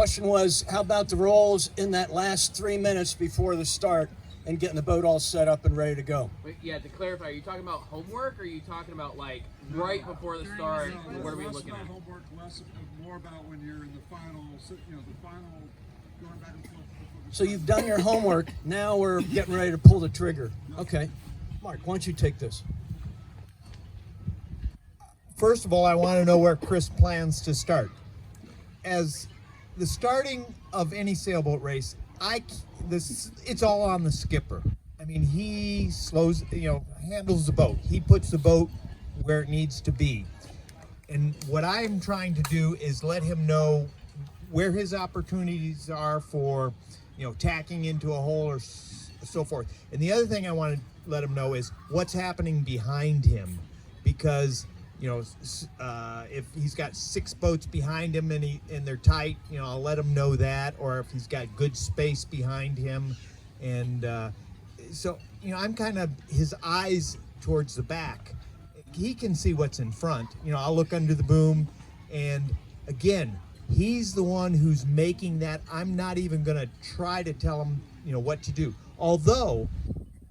Question was, how about the rolls in that last 3 minutes before the start and getting the boat all set up and ready to go? Wait, yeah, to clarify, are you talking about homework, or are you talking about like right before the start? What are we looking at? Homework, more about when you're in the final, the final going back and forth. So you've done your homework. Now we're getting ready to pull the trigger. Okay, Mark, why don't you take this? First of all, I want to know where Chris plans to start. As the starting of any sailboat race, it's all on the skipper. I mean, he handles the boat. He puts the boat where it needs to be. And what I'm trying to do is let him know where his opportunities are for, tacking into a hole or so forth. And the other thing I want to let him know is what's happening behind him, because if he's got 6 boats behind him and they're tight, I'll let him know that, or if he's got good space behind him. And so I'm kind of his eyes towards the back. He can see what's in front. I'll look under the boom, and again, he's the one who's making that. I'm not even going to try to tell him, what to do. Although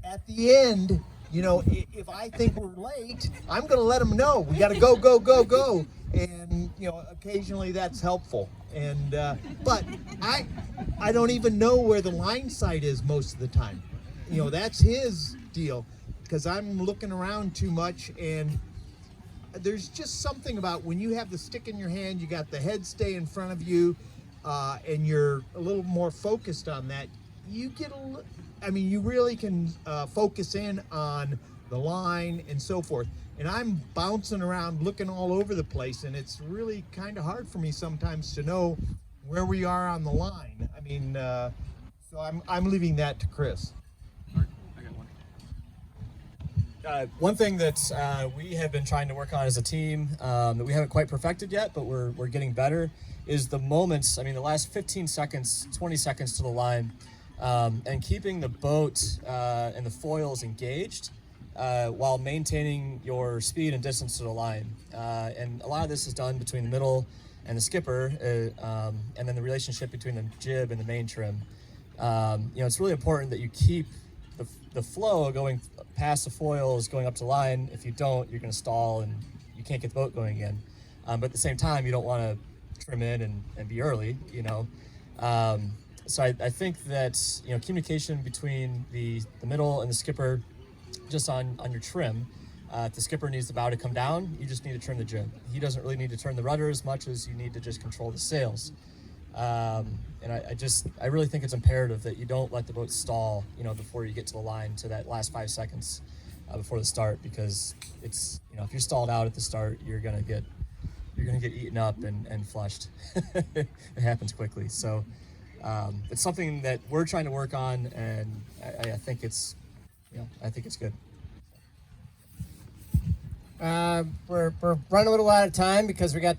at the end, if I think we're late, I'm going to let them know we got to go, go, go, go. And, occasionally that's helpful. And, but I don't even know where the line sight is most of the time. That's his deal, because I'm looking around too much. And there's just something about when you have the stick in your hand, you got the head stay in front of you, and you're a little more focused on that. You really can focus in on the line and so forth. And I'm bouncing around looking all over the place, and it's really kind of hard for me sometimes to know where we are on the line. So I'm leaving that to Chris. I got one. One thing that we have been trying to work on as a team that we haven't quite perfected yet, but we're getting better, is the moments, the last 15 seconds, 20 seconds to the line, and keeping the boat and the foils engaged while maintaining your speed and distance to the line. And a lot of this is done between the middle and the skipper, and then the relationship between the jib and the main trim. It's really important that you keep the flow going past the foils, going up to line. If you don't, you're going to stall and you can't get the boat going again. But at the same time, you don't want to trim in and be early, So I think that, communication between the middle and the skipper, just on your trim, if the skipper needs the bow to come down, you just need to trim the jib. He doesn't really need to turn the rudder as much as you need to just control the sails. And I really think it's imperative that you don't let the boat stall, before you get to the line, to that last 5 seconds before the start, because it's, if you're stalled out at the start, you're gonna get eaten up and flushed. It happens quickly. So it's something that we're trying to work on, and I think it's good. We're running a little out of time because we got